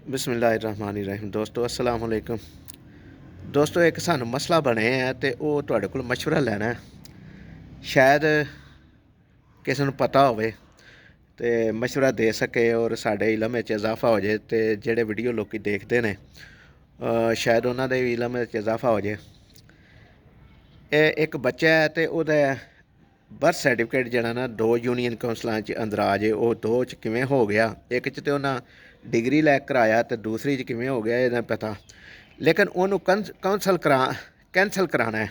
बिस्मिल्लाहिर्रहमानिर्रहीम। दोस्तों अस्सलाम वालेकुम। दोस्तों एक सानू मसला बने है तो वो तुहाडे कोल मशवरा लेना है। शायद किसी नूं पता होवे ते मशवरा दे सके और साडे इलम विच इजाफा हो जाए ते जेहड़े वीडियो लोकी देखते ने शायद उन्हां दे इलम विच इजाफा हो जाए। एक बच्चा है तो ओहदा बर्थ सर्टिफिकेट जिहड़ा ना दो यूनीयन कौंसलां च अंदराज है। वो दो च किवें हो गया, एक च तो उन्हें डिग्री लै कराया तो दूसरी च किवें हो गया ये पता, लेकिन उन्होंने कैंसल कराना है।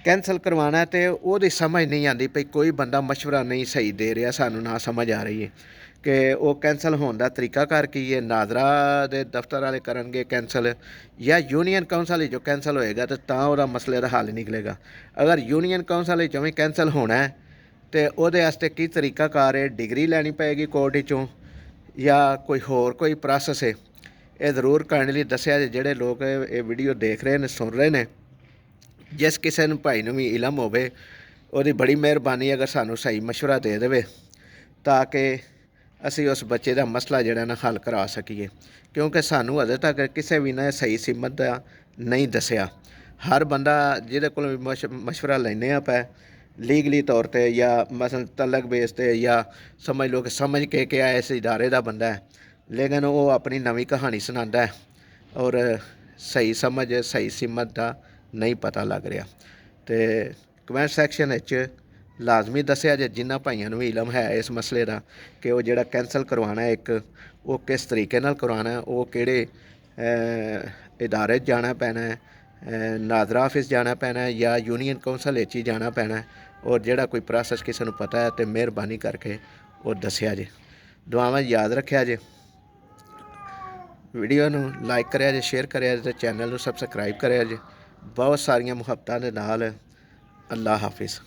कैंसल करवाना है तो वो समझ नहीं आती भई कोई बंदा मशवरा नहीं सही दे रहा, सानू ना समझ आ रही है कि वो कैंसल होने का तरीकाकार की है। नाजरा दे दफ्तर वाले करनगे कैंसल या यूनीयन कौंसल जो कैंसल होएगा तो मसले का हल निकलेगा। अगर यूनीयन कौंसल भी कैंसल होना है तो ਉਹਦੇ वास्ते की तरीकाकार है, डिग्री लैनी पेगी कोर्ट चों या कोई होर कोई प्रोसैस है। ये जरूर करने लिए दसिया जे जेडे लोग ये वीडियो देख रहे हैं सुन रहे हैं, जिस किसी भाई नूं भी इलम होवे ਉਹਦੀ बड़ी मेहरबानी अगर सानू सही मशवरा दे देवे ताकि असी उस बच्चे का मसला जिहड़ा ना हल करा सकीए, क्योंकि सानू अजे तक किसी भी ने सही सीमत का नहीं दसिया। हर बंदा जिहदे कोल मशवरा लैने आप लीगली तौर पर या मसलन तलक बेस ते या समझ लो कि समझ के क्या इस इदारे का बंदा है, लेकिन वो अपनी नवी कहानी सुनाता है और सही समझ सही सीमत का नहीं पता लग रहा। तो कमेंट सैक्शन लाजमी दसिया जे जिन्होंने भाइयों भी इलम है इस मसले का कि वो जिहड़ा कैंसल करवाना है एक वो किस तरीके नाल करवाना है, वो किहड़े इदारे जाना पैना है, नाजरा ऑफिस जाना पैना है या यूनीयन कौंसल ही जाना पैना है। और जिहड़ा कोई प्रोसैस किसी नूं पता है तो मेहरबानी करके वो दसिया जे। दुआवां याद रखिया जे, वीडियो नूं लाइक करिया जे, शेयर करिया जे, चैनल नूं सबसक्राइब करिया जे। बहुत सारियां मुहब्बतां दे नाल। अल्लाह हाफिज़।